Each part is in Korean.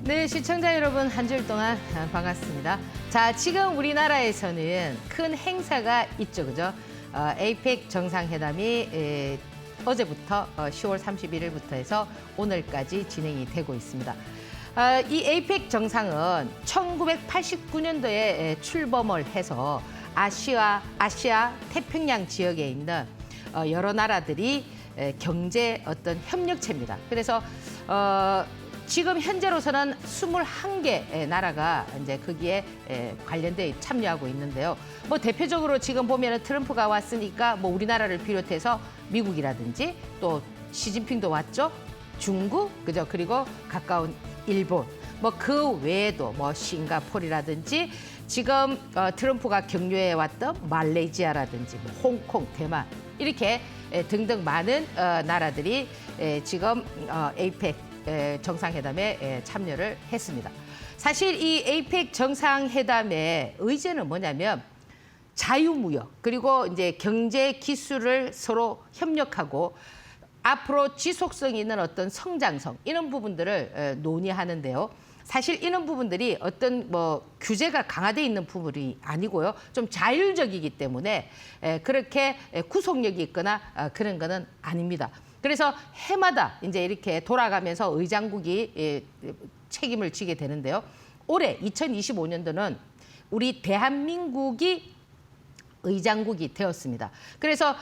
네, 시청자 여러분 한 주일 동안 반갑습니다. 자, 지금 우리나라에서는 큰 행사가 있죠, 그죠? 에이펙 정상회담이 어제부터 10월 31일부터 해서 오늘까지 진행이 되고 있습니다. 이 에이펙 정상은 1989년도에 출범을 해서 아시아 태평양 지역에 있는 여러 나라들이 경제 어떤 협력체입니다. 그래서 지금 현재로서는 21개 나라가 이제 거기에 관련돼 참여하고 있는데요. 뭐 대표적으로 지금 보면은 트럼프가 왔으니까 뭐 우리나라를 비롯해서 미국이라든지 또 시진핑도 왔죠. 중국, 그죠? 그리고 가까운 일본. 뭐 그 외에도 뭐 싱가포르라든지 지금 트럼프가 경유해 왔던 말레이시아라든지 뭐 홍콩, 대만 이렇게 등등 많은 나라들이 지금 에이펙 정상회담에 참여를 했습니다. 사실 이 에이펙 정상회담의 의제는 뭐냐면 자유무역 그리고 이제 경제 기술을 서로 협력하고 앞으로 지속성 있는 어떤 성장성 이런 부분들을 논의하는데요. 사실 이런 부분들이 어떤 뭐 규제가 강화돼 있는 부분이 아니고요. 좀 자율적이기 때문에 그렇게 구속력이 있거나 그런 거는 아닙니다. 그래서 해마다 이제 이렇게 돌아가면서 의장국이 책임을 지게 되는데요. 올해 2025년도는 우리 대한민국이 의장국이 되었습니다. 그래서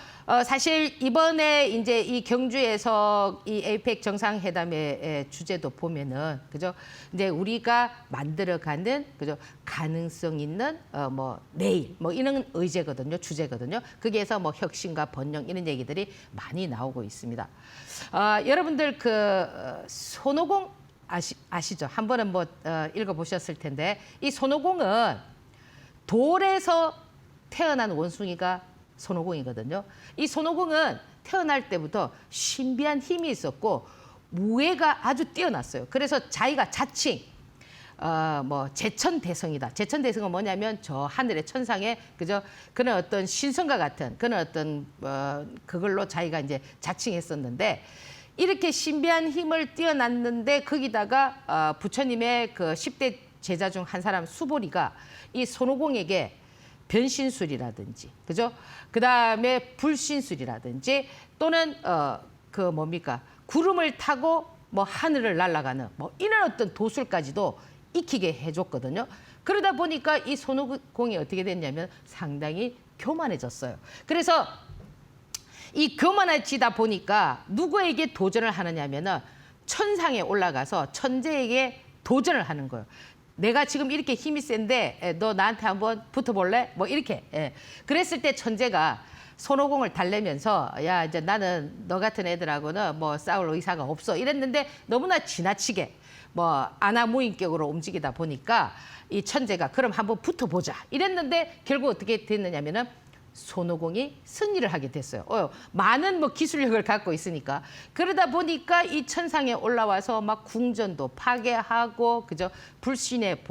사실 이번에 이제 이 경주에서 이 에이펙 정상회담의 주제도 보면은 그죠? 이제 우리가 만들어가는 그죠? 가능성 있는 뭐 내일 뭐 이런 의제거든요, 주제거든요. 거기에서 뭐 혁신과 번영 이런 얘기들이 많이 나오고 있습니다. 여러분들 그 손오공 아시죠? 한 번은 뭐 읽어보셨을 텐데 이 손오공은 돌에서 태어난 원숭이가 손오공이거든요. 이 손오공은 태어날 때부터 신비한 힘이 있었고 무예가 아주 뛰어났어요. 그래서 자기가 자칭 뭐 제천대성이다. 제천대성은 뭐냐면 저 하늘의 천상에 그저 그런 어떤 신성과 같은 그런 어떤 그걸로 자기가 이제 자칭했었는데 이렇게 신비한 힘을 뛰어났는데 거기다가 부처님의 그 10대 제자 중 한 사람 수보리가 이 손오공에게 변신술이라든지, 그죠? 그 다음에 불신술이라든지 또는 그 뭡니까? 구름을 타고 뭐 하늘을 날아가는 뭐 이런 어떤 도술까지도 익히게 해줬거든요. 그러다 보니까 이 손오공이 어떻게 됐냐면 상당히 교만해졌어요. 그래서 이 교만해지다 보니까 누구에게 도전을 하느냐면은 천상에 올라가서 천재에게 도전을 하는 거예요. 내가 지금 이렇게 힘이 센데 너 나한테 한번 붙어볼래? 뭐 이렇게. 그랬을 때 천재가 손오공을 달래면서 야 이제 나는 너 같은 애들하고는 뭐 싸울 의사가 없어 이랬는데 너무나 지나치게 뭐 아나무인격으로 움직이다 보니까 이 천재가 그럼 한번 붙어보자 이랬는데 결국 어떻게 됐느냐면은 손오공이 승리를 하게 됐어요. 많은 뭐 기술력을 갖고 있으니까 그러다 보니까 이 천상에 올라와서 막 궁전도 파괴하고 그저 불신의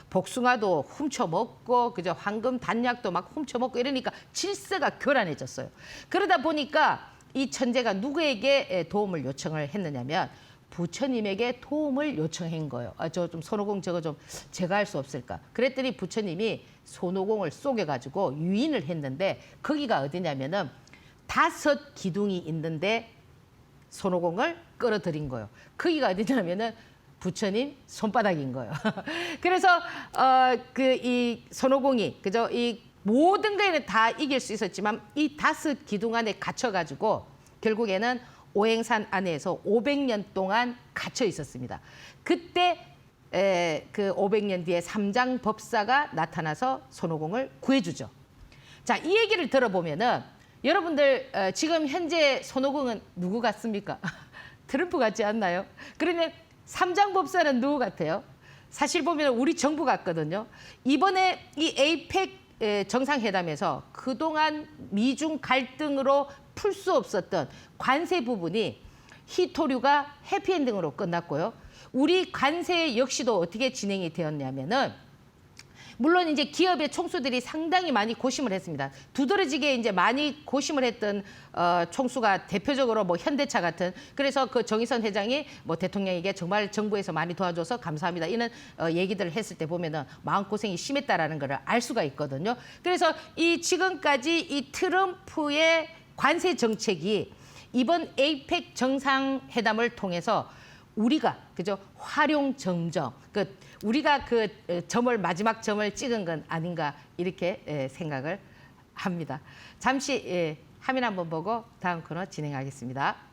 복숭아도 훔쳐먹고 그저 황금 단약도 막 훔쳐먹고 이러니까 질서가 교란해졌어요. 그러다 보니까 이 천재가 누구에게 도움을 요청을 했느냐면 부처님에게 도움을 요청한 거예요. 저 좀 손오공 저거 좀 제가 할 수 없을까? 그랬더니 부처님이 손오공을 속여가지고 유인을 했는데 거기가 어디냐면은 5 기둥이 있는데 손오공을 끌어들인 거예요. 거기가 어디냐면은 부처님 손바닥인 거예요. 그래서 그 이 손오공이 그저 이 모든 거에는 다 이길 수 있었지만 이 5 기둥 안에 갇혀가지고 결국에는 오행산 안에서 500년 동안 갇혀 있었습니다. 그때 그 500년 뒤에 삼장법사가 나타나서 손오공을 구해주죠. 자, 이 얘기를 들어보면은 여러분들 지금 현재 손오공은 누구 같습니까? 트럼프 같지 않나요? 그러면 삼장법사는 누구 같아요? 사실 보면 우리 정부 같거든요. 이번에 이 에이펙 정상회담에서 그동안 미중 갈등으로 풀 수 없었던 관세 부분이 히토류가 해피엔딩으로 끝났고요. 우리 관세 역시도 어떻게 진행이 되었냐면은 물론 이제 기업의 총수들이 상당히 많이 고심을 했습니다. 두드러지게 이제 많이 고심을 했던 총수가 대표적으로 뭐 현대차 같은, 그래서 그 정의선 회장이 뭐 대통령에게 정말 정부에서 많이 도와줘서 감사합니다 이런 얘기들을 했을 때 보면은 마음고생이 심했다라는 걸 알 수가 있거든요. 그래서 이 지금까지 이 트럼프의 관세 정책이 이번 에이펙 정상회담을 통해서 우리가 그죠 활용 정정, 우리가 그 점을 마지막 점을 찍은 건 아닌가 이렇게 생각을 합니다. 잠시 화면 한번 보고 다음 코너 진행하겠습니다.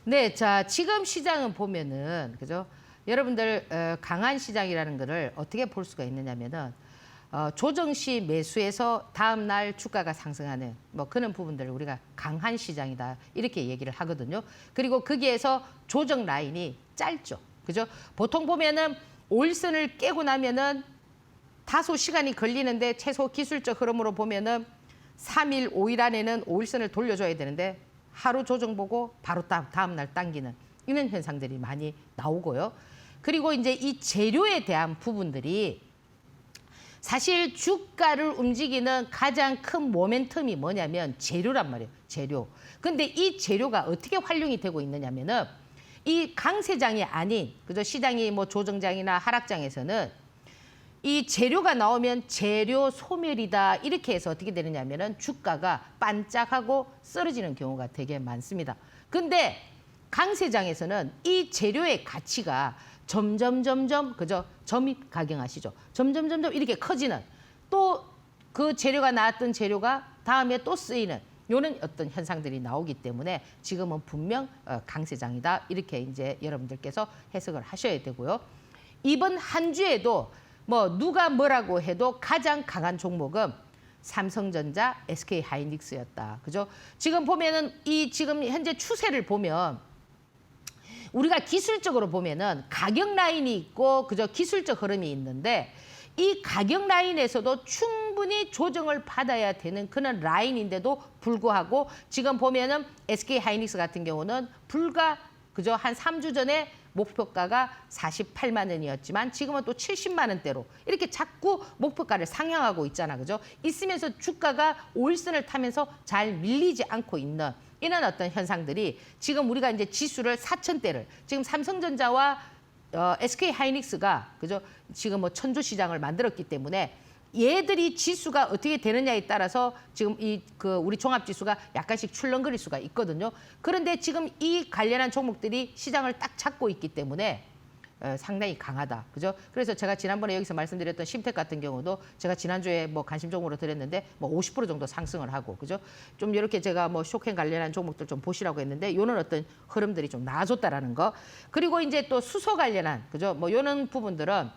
네, 자 지금 시장은 보면은 그죠? 여러분들 강한 시장이라는 거를 어떻게 볼 수가 있느냐면은 조정 시 매수해서 다음 날 주가가 상승하는 뭐 그런 부분들을 우리가 강한 시장이다 이렇게 얘기를 하거든요. 그리고 거기에서 조정 라인이 짧죠, 그죠? 보통 보면은 5일선을 깨고 나면은 다소 시간이 걸리는데 최소 기술적 흐름으로 보면은 3일, 5일 안에는 5일선을 돌려줘야 되는데 하루 조정 보고 바로 다음 날 당기는 이런 현상들이 많이 나오고요. 그리고 이제 이 재료에 대한 부분들이 사실 주가를 움직이는 가장 큰 모멘텀이 뭐냐면 재료란 말이에요. 재료. 근데 이 재료가 어떻게 활용이 되고 있느냐면은 이 강세장이 아닌 그죠? 시장이 뭐 조정장이나 하락장에서는 이 재료가 나오면 재료 소멸이다 이렇게 해서 어떻게 되느냐면은 주가가 반짝하고 쓰러지는 경우가 되게 많습니다. 근데 강세장에서는 이 재료의 가치가 점점 그죠? 점입 가경하시죠. 점점 이렇게 커지는, 또 그 재료가 나왔던 재료가 다음에 또 쓰이는 요런 어떤 현상들이 나오기 때문에 지금은 분명 강세장이다 이렇게 이제 여러분들께서 해석을 하셔야 되고요. 이번 한 주에도 뭐 누가 뭐라고 해도 가장 강한 종목은 삼성전자, SK하이닉스였다. 그죠? 지금 보면은 이 지금 현재 추세를 보면 우리가 기술적으로 보면은 가격 라인이 있고 그죠? 기술적 흐름이 있는데 이 가격 라인에서도 충분히 조정을 받아야 되는 그런 라인인데도 불구하고 지금 보면은 SK하이닉스 같은 경우는 불과 그죠? 한 3주 전에 목표가가 48만 원이었지만 지금은 또 70만 원대로 이렇게 자꾸 목표가를 상향하고 있잖아. 그죠? 있으면서 주가가 5일선을 타면서 잘 밀리지 않고 있는 이런 어떤 현상들이 지금 우리가 이제 지수를 4천대를 지금 삼성전자와 SK하이닉스가 그죠? 지금 뭐 천조 시장을 만들었기 때문에 얘들이 지수가 어떻게 되느냐에 따라서 지금 우리 종합지수가 약간씩 출렁거릴 수가 있거든요. 그런데 지금 이 관련한 종목들이 시장을 딱 잡고 있기 때문에 상당히 강하다. 그죠? 그래서 제가 지난번에 여기서 말씀드렸던 심택 같은 경우도 제가 지난주에 뭐 관심 종목으로 드렸는데 뭐 50% 정도 상승을 하고 그죠? 좀 이렇게 제가 뭐 쇼캔 관련한 종목들 좀 보시라고 했는데 요런 어떤 흐름들이 좀 나아졌다라는 거. 그리고 이제 또 수소 관련한 그죠? 뭐 요런 부분들은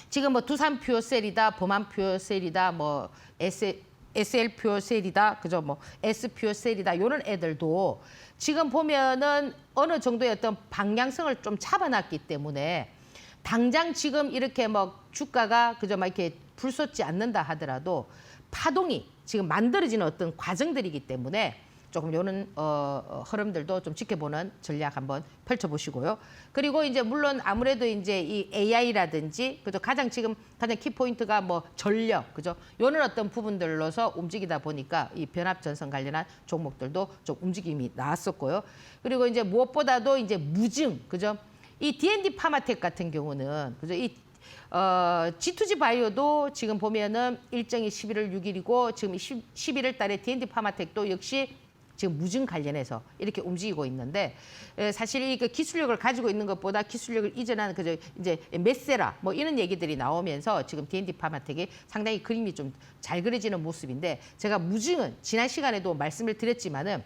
지금 뭐 두산 퓨어셀이다, 범한 퓨어셀이다, 뭐 SL 퓨어셀이다, 그죠? 뭐 S 퓨어셀이다 이런 애들도 지금 보면은 어느 정도의 어떤 방향성을 좀 잡아놨기 때문에 당장 지금 이렇게 뭐 주가가 그저 막 이렇게 불솟지 않는다 하더라도 파동이 지금 만들어지는 어떤 과정들이기 때문에 조금 요런 흐름들도 좀 지켜보는 전략 한번 펼쳐보시고요. 그리고 이제 물론 아무래도 이제 이 AI라든지 그죠 가장 키포인트가 뭐 전력 그죠 요런 어떤 부분들로서 움직이다 보니까 이 변압 전선 관련한 종목들도 좀 움직임이 나왔었고요. 그리고 이제 무엇보다도 이제 무증 그죠 이 D&D 파마텍 같은 경우는 그죠 이 G2G 바이오도 지금 보면은 일정이 11월 6일이고 지금 11월 달에 D&D 파마텍도 역시 지금 무증 관련해서 이렇게 움직이고 있는데 사실 이 그 기술력을 가지고 있는 것보다 기술력을 이전하는 그저 이제 메세라 뭐 이런 얘기들이 나오면서 지금 D&D 파마텍이 상당히 그림이 좀 잘 그려지는 모습인데 제가 무증은 지난 시간에도 말씀을 드렸지만은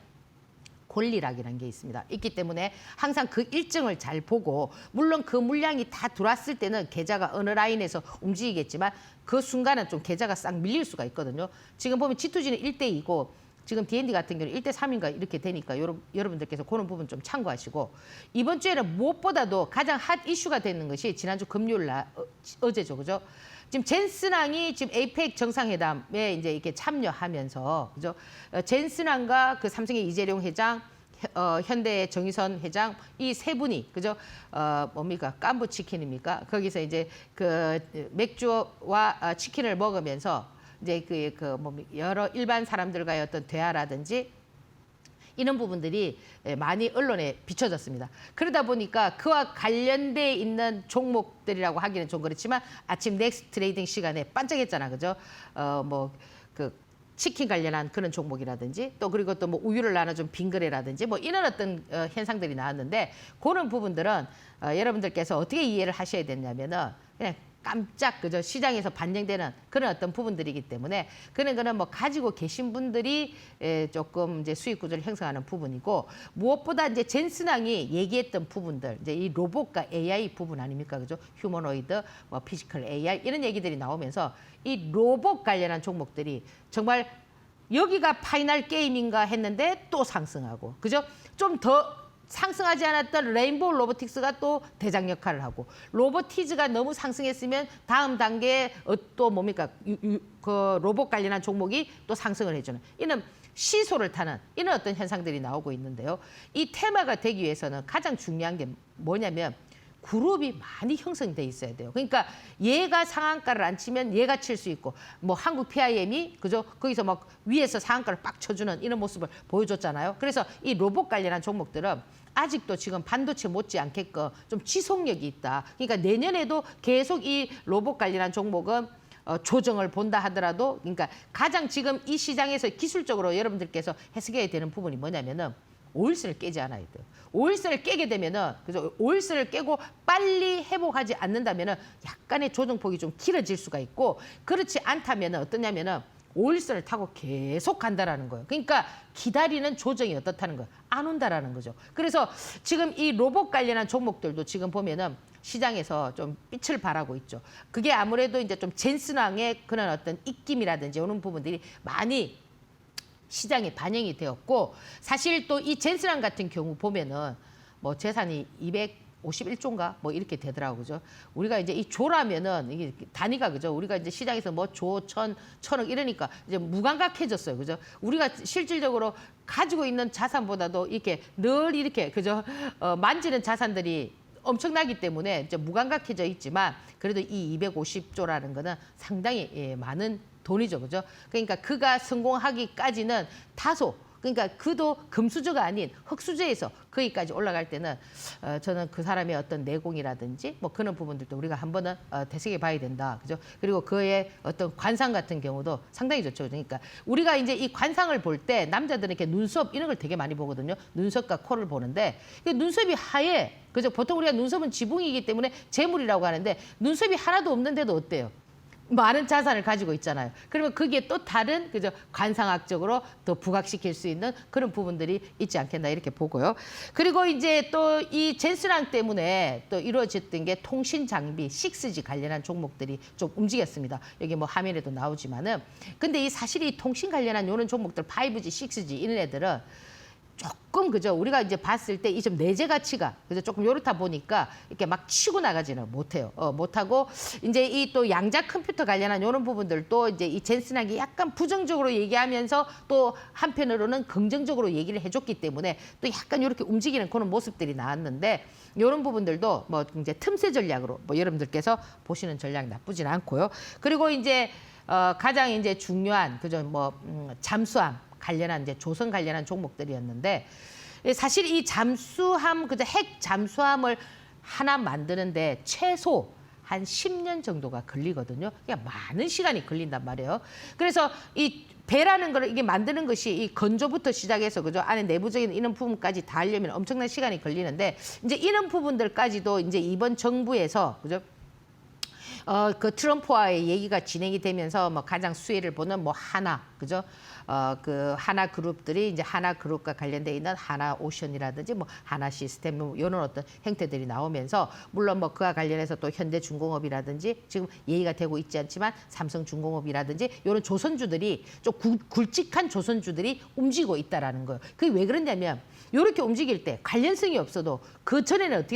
권리락이라는 게 있습니다. 있기 때문에 항상 그 일정을 잘 보고 물론 그 물량이 다 들어왔을 때는 계좌가 어느 라인에서 움직이겠지만 그 순간은 좀 계좌가 싹 밀릴 수가 있거든요. 지금 보면 G2G는 1대2고 지금 D&D 같은 경우는 1대3인가 이렇게 되니까 여러분들께서 그런 부분 좀 참고하시고 이번 주에는 무엇보다도 가장 핫 이슈가 되는 것이 지난주 금요일 날 어제죠. 그죠? 지금 젠슨왕이 지금 에이펙 정상회담에 이제 이렇게 참여하면서 그죠? 젠슨왕과 그 삼성의 이재용 회장 현대의 정의선 회장 이 세 분이 그죠 뭡니까 깐부 치킨입니까 거기서 이제 그 맥주와 치킨을 먹으면서 이제 여러 일반 사람들과의 어떤 대화라든지 이런 부분들이 많이 언론에 비춰졌습니다. 그러다 보니까 그와 관련돼 있는 종목들이라고 하기는 좀 그렇지만 아침 넥스트 트레이딩 시간에 반짝했잖아, 그죠? 치킨 관련한 그런 종목이라든지 또 그리고 또 뭐 우유를 나눠준 빙그레라든지 뭐 이런 어떤 현상들이 나왔는데 그런 부분들은 여러분들께서 어떻게 이해를 하셔야 되냐면은 그냥 깜짝 그저 시장에서 반영되는 그런 어떤 부분들이기 때문에 그런 거는 뭐 가지고 계신 분들이 조금 이제 수익 구조를 형성하는 부분이고 무엇보다 이제 젠슨왕이 얘기했던 부분들 이제 이 로봇과 AI 부분 아닙니까 그죠 휴머노이드 뭐 피지컬 AI 이런 얘기들이 나오면서 이 로봇 관련한 종목들이 정말 여기가 파이널 게임인가 했는데 또 상승하고 그죠 좀 더 상승하지 않았던 레인보우 로보틱스가 또 대장 역할을 하고 로보티즈가 너무 상승했으면 다음 단계에 또 뭡니까 그 로봇 관련한 종목이 또 상승을 해주는 이런 시소를 타는 이런 어떤 현상들이 나오고 있는데요. 이 테마가 되기 위해서는 가장 중요한 게 뭐냐면 그룹이 많이 형성돼 있어야 돼요. 그러니까 얘가 상한가를 안 치면 얘가 칠 수 있고 뭐 한국 PIM이 그죠 거기서 막 위에서 상한가를 빡 쳐주는 이런 모습을 보여줬잖아요. 그래서 이 로봇 관련한 종목들은 아직도 지금 반도체 못지않게끔 좀 지속력이 있다. 그러니까 내년에도 계속 이 로봇 관련한 종목은 조정을 본다 하더라도 그러니까 가장 지금 이 시장에서 기술적으로 여러분들께서 해석해야 되는 부분이 뭐냐면은 오일선을 깨지 않아야 돼요. 오일선을 깨게 되면은 그래서 오일선을 깨고 빨리 회복하지 않는다면은 약간의 조정폭이 좀 길어질 수가 있고 그렇지 않다면은 어떠냐면은 오일선을 타고 계속 간다라는 거예요. 그러니까 기다리는 조정이 어떻다는 거예요. 안 온다라는 거죠. 그래서 지금 이 로봇 관련한 종목들도 지금 보면은 시장에서 좀 빛을 발하고 있죠. 그게 아무래도 이제 좀 젠슨왕의 그런 어떤 입김이라든지 이런 부분들이 많이 시장에 반영이 되었고 사실 또 이 젠슨왕 같은 경우 보면은 뭐 재산이 251조인가 뭐 이렇게 되더라고요. 그죠? 우리가 이제 이 조라면은 이게 단위가 그죠? 우리가 이제 시장에서 뭐 조, 천억 이러니까 이제 무감각해졌어요. 그죠? 우리가 실질적으로 가지고 있는 자산보다도 이렇게 늘 이렇게 그죠? 만지는 자산들이 엄청나기 때문에 이제 무감각해져 있지만 그래도 이 250조라는 거는 상당히 많은 돈이죠. 그죠? 그러니까 그가 성공하기까지는 다소 그러니까 그도 금수저가 아닌 흑수저에서 거기까지 올라갈 때는 저는 그 사람의 어떤 내공이라든지 뭐 그런 부분들도 우리가 한번은 되새겨 봐야 된다. 그죠? 그리고 그의 어떤 관상 같은 경우도 상당히 좋죠. 그러니까 우리가 이제 이 관상을 볼 때 남자들은 이렇게 눈썹 이런 걸 되게 많이 보거든요. 눈썹과 코를 보는데 눈썹이 하얘. 그죠? 보통 우리가 눈썹은 지붕이기 때문에 재물이라고 하는데 눈썹이 하나도 없는데도 어때요? 많은 자산을 가지고 있잖아요. 그러면 그게 또 다른 그죠 관상학적으로 더 부각시킬 수 있는 그런 부분들이 있지 않겠나 이렇게 보고요. 그리고 이제 또 이 젠슨왕 때문에 또 이루어졌던 게 통신 장비 6G 관련한 종목들이 좀 움직였습니다. 여기 뭐 화면에도 나오지만은 근데 이 사실 이 통신 관련한 이런 종목들 5G, 6G 이런 애들은 조금 그죠 우리가 이제 봤을 때 이 좀 내재 가치가 그죠 조금 요렇다 보니까 이렇게 막 치고 나가지는 못해요. 못하고 이제 이 또 양자 컴퓨터 관련한 이런 부분들도 이제 이 젠슨하기 약간 부정적으로 얘기하면서 또 한편으로는 긍정적으로 얘기를 해줬기 때문에 또 약간 이렇게 움직이는 그런 모습들이 나왔는데 이런 부분들도 뭐 이제 틈새 전략으로 뭐 여러분들께서 보시는 전략 나쁘진 않고요. 그리고 이제 가장 이제 중요한 그죠 뭐 잠수함 관련한 이제 조선 관련한 종목들이었는데 사실 이 잠수함 그저 핵 잠수함을 하나 만드는데 최소 한 10년 정도가 걸리거든요. 그러니까 많은 시간이 걸린단 말이에요. 그래서 이 배라는 걸 이게 만드는 것이 이 건조부터 시작해서 그죠 안에 내부적인 이런 부분까지 다 하려면 엄청난 시간이 걸리는데 이제 이런 부분들까지도 이제 이번 정부에서 그죠 그 트럼프와의 얘기가 진행이 되면서 뭐 가장 수혜를 보는 뭐 하나 그죠? 그 하나 그룹들이 이제 하나 그룹과 관련돼 있는 하나 오션이라든지 뭐 하나 시스템 뭐 이런 어떤 행태들이 나오면서 물론 뭐 그와 관련해서 또 현대중공업이라든지 지금 얘기가 되고 있지 않지만 삼성중공업이라든지 이런 조선주들이 좀 굵직한 조선주들이 움직이고 있다라는 거예요. 그게 왜 그러냐면 이렇게 움직일 때 관련성이 없어도 그 전에는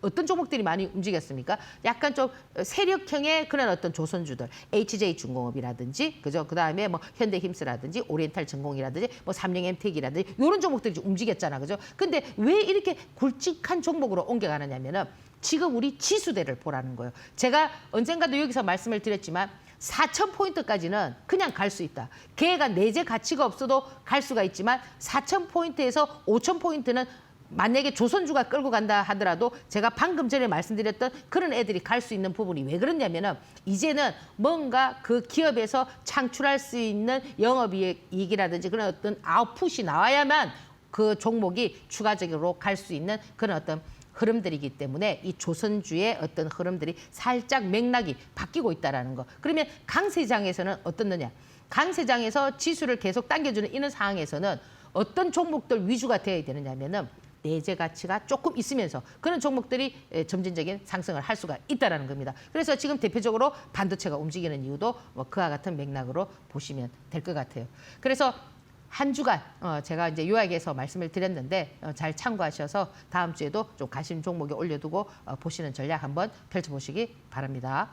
어떤 종목들이 많이 움직였습니까? 약간 좀 세력형의 그런 어떤 조선주들, HJ중공업이라든지, 그죠? 그 다음에 뭐 현대힘스라든지, 오리엔탈전공이라든지, 뭐 삼성엠텍이라든지 이런 종목들이 좀 움직였잖아, 그죠? 근데 왜 이렇게 굵직한 종목으로 옮겨가느냐면은 지금 우리 지수대를 보라는 거예요. 제가 언젠가도 여기서 말씀을 드렸지만 4,000포인트까지는 그냥 갈 수 있다. 걔가 내재 가치가 없어도 갈 수가 있지만 4,000포인트에서 5,000포인트는 만약에 조선주가 끌고 간다 하더라도 제가 방금 전에 말씀드렸던 그런 애들이 갈 수 있는 부분이 왜 그러냐면은 이제는 뭔가 그 기업에서 창출할 수 있는 영업이익이라든지 그런 어떤 아웃풋이 나와야만 그 종목이 추가적으로 갈 수 있는 그런 어떤 흐름들이기 때문에 이 조선주의 어떤 흐름들이 살짝 맥락이 바뀌고 있다는 거. 그러면 강세장에서는 어떻느냐? 강세장에서 지수를 계속 당겨주는 이런 상황에서는 어떤 종목들 위주가 되어야 되느냐면은 내재 가치가 조금 있으면서 그런 종목들이 점진적인 상승을 할 수가 있다는 겁니다. 그래서 지금 대표적으로 반도체가 움직이는 이유도 뭐 그와 같은 맥락으로 보시면 될 것 같아요. 그래서 한 주간 제가 이제 요약해서 말씀을 드렸는데 잘 참고하셔서 다음 주에도 좀 관심 종목에 올려두고 보시는 전략 한번 펼쳐보시기 바랍니다.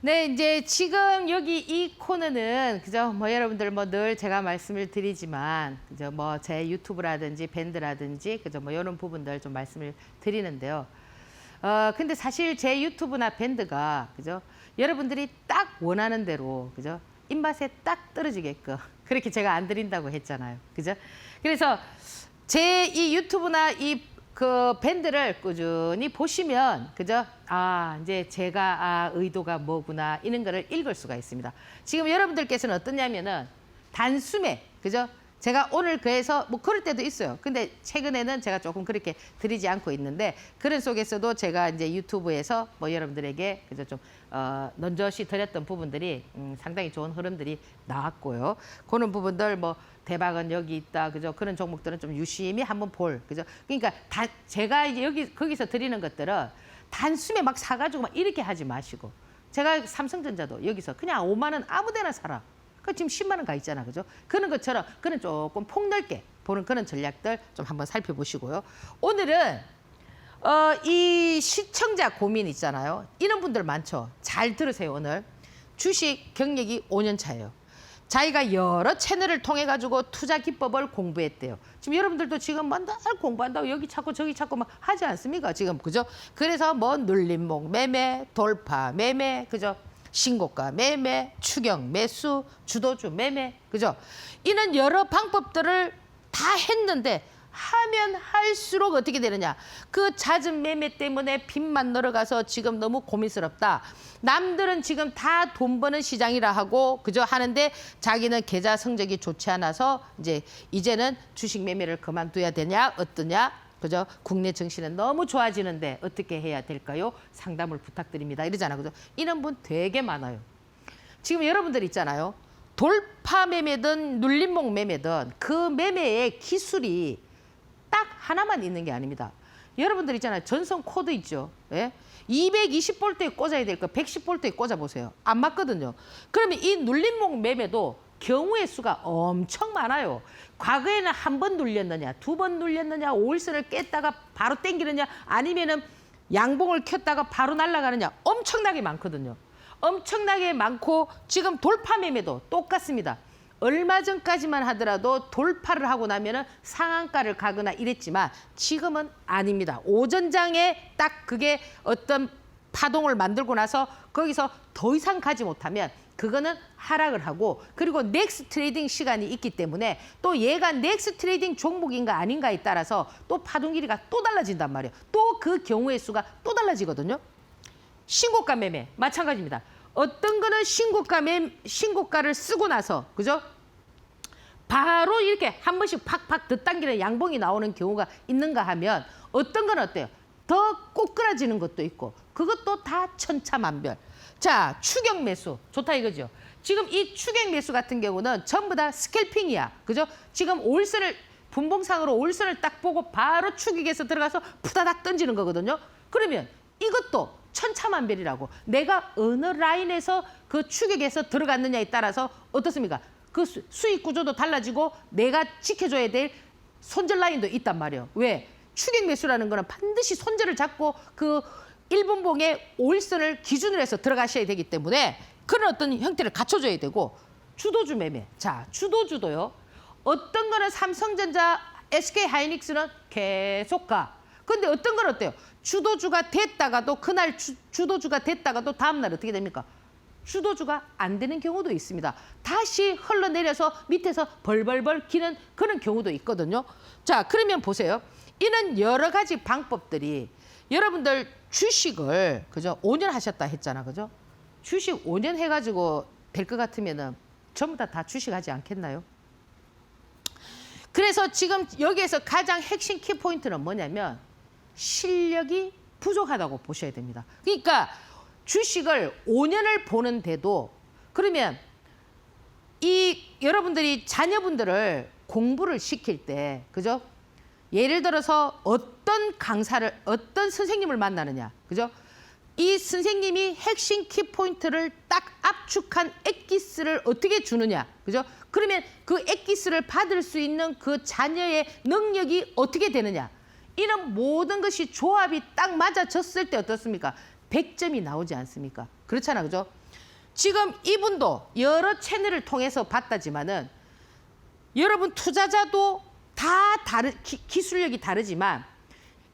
네, 이제 지금 여기 이 코너는 그죠? 뭐 여러분들 뭐 늘 제가 말씀을 드리지만 그죠? 뭐 제 유튜브라든지 밴드라든지 그죠? 뭐 이런 부분들 좀 말씀을 드리는데요. 근데 사실 제 유튜브나 밴드가 그죠? 여러분들이 딱 원하는 대로 그죠? 입맛에 딱 떨어지게끔 그렇게 제가 안 드린다고 했잖아요. 그죠? 그래서 제 이 유튜브나 이 그 밴드를 꾸준히 보시면 그죠? 아, 이제 제가 의도가 뭐구나 이런 거를 읽을 수가 있습니다. 지금 여러분들께서는 어떠냐면은 단숨에 그죠? 제가 오늘 그래서 뭐 그럴 때도 있어요. 근데 최근에는 제가 조금 그렇게 드리지 않고 있는데 그런 속에서도 제가 이제 유튜브에서 뭐 여러분들에게 그죠 좀 넌저시 드렸던 부분들이 상당히 좋은 흐름들이 나왔고요. 그런 부분들 뭐 대박은 여기 있다 그죠? 그런 종목들은 좀 유심히 한번 그죠? 그러니까 다 제가 이제 거기서 드리는 것들은 단숨에 막 사가지고 막 이렇게 하지 마시고 제가 삼성전자도 여기서 그냥 5만 원 아무데나 사라. 그 지금 10만 원 가 있잖아, 그죠? 그런 것처럼 그런 조금 폭넓게 보는 그런 전략들 좀 한번 살펴보시고요. 오늘은 이 시청자 고민 있잖아요. 이런 분들 많죠. 잘 들으세요, 오늘. 주식 경력이 5년 차예요. 자기가 여러 채널을 통해 가지고 투자 기법을 공부했대요. 지금 여러분들도 지금 맨날 공부한다고 여기 찾고 저기 찾고 막 하지 않습니까? 지금 그죠? 그래서 뭐 눌림목 매매, 돌파 매매, 그죠? 신고가 매매, 추경 매수, 주도주 매매, 그죠? 이런 여러 방법들을 다 했는데 하면 할수록 어떻게 되느냐? 그 잦은 매매 때문에 빚만 늘어가서 지금 너무 고민스럽다. 남들은 지금 다 돈 버는 시장이라 하고 그죠? 하는데 자기는 계좌 성적이 좋지 않아서 이제는 주식 매매를 그만둬야 되냐? 어떠냐? 그죠? 국내 증시는 너무 좋아지는데 어떻게 해야 될까요? 상담을 부탁드립니다. 이러잖아. 그죠? 이런 분 되게 많아요. 지금 여러분들 있잖아요. 돌파 매매든 눌림목 매매든 그 매매의 기술이 딱 하나만 있는 게 아닙니다. 여러분들 있잖아요. 전선 코드 있죠. 예? 220볼트에 꽂아야 될 거 110볼트에 꽂아보세요. 안 맞거든요. 그러면 이 눌림목 매매도 경우의 수가 엄청 많아요. 과거에는 한 번 눌렸느냐, 두 번 눌렸느냐, 5일선을 깼다가 바로 땡기느냐, 아니면은 양봉을 켰다가 바로 날아가느냐 엄청나게 많거든요. 엄청나게 많고 지금 돌파 매매도 똑같습니다. 얼마 전까지만 하더라도 돌파를 하고 나면은 상한가를 가거나 이랬지만 지금은 아닙니다. 오전장에 딱 그게 어떤 파동을 만들고 나서 거기서 더 이상 가지 못하면 그거는 하락을 하고 그리고 넥스 트레이딩 시간이 있기 때문에 또 얘가 넥스 트레이딩 종목인가 아닌가에 따라서 또 파동 길이가 또 달라진단 말이에요. 또 그 경우의 수가 또 달라지거든요. 신고가 매매 마찬가지입니다. 어떤 거는 신고가를 쓰고 나서 그죠? 바로 이렇게 한 번씩 팍팍 더 당기는 양봉이 나오는 경우가 있는가 하면 어떤 건 어때요? 더 꼬꾸라지는 것도 있고 그것도 다 천차만별. 자, 추격 매수 좋다 이거죠. 지금 이 추격 매수 같은 경우는 전부 다 스캘핑이야. 그죠? 지금 올선을 분봉상으로 올선을 딱 보고 바로 추격해서 들어가서 푸다닥 던지는 거거든요. 그러면 이것도 천차만별이라고. 내가 어느 라인에서 그 추격해서 들어갔느냐에 따라서 어떻습니까? 그 수익 구조도 달라지고 내가 지켜줘야 될 손절 라인도 있단 말이에요. 왜? 추격 매수라는 거는 반드시 손절을 잡고 그 1분봉의 5일선을 기준으로 해서 들어가셔야 되기 때문에 그런 어떤 형태를 갖춰줘야 되고 주도주 매매. 자, 주도주도요. 어떤 거는 삼성전자, SK하이닉스는 계속 가. 근데 어떤 건 어때요? 주도주가 됐다가도 그날 주도주가 됐다가도 다음날 어떻게 됩니까? 주도주가 안 되는 경우도 있습니다. 다시 흘러내려서 밑에서 벌벌벌 기는 그런 경우도 있거든요. 자, 그러면 보세요. 이런 여러 가지 방법들이 여러분들 주식을 그죠? 5년 하셨다 했잖아. 그죠? 주식 5년 해가지고 될 것 같으면은 전부 다 주식하지 않겠나요? 그래서 지금 여기에서 가장 핵심 키포인트는 뭐냐면 실력이 부족하다고 보셔야 됩니다. 그러니까 주식을 5년을 보는데도 그러면 이 여러분들이 자녀분들을 공부를 시킬 때 그죠? 예를 들어서 어떤 강사를 어떤 선생님을 만나느냐 그죠? 이 선생님이 핵심 키포인트를 딱 압축한 엑기스를 어떻게 주느냐 그죠? 그러면 그 엑기스를 받을 수 있는 그 자녀의 능력이 어떻게 되느냐 이런 모든 것이 조합이 딱 맞아졌을 때 어떻습니까? 100점이 나오지 않습니까? 그렇잖아 그죠? 지금 이분도 여러 채널을 통해서 봤다지만은 여러분 투자자도 다 기술력이 다르지만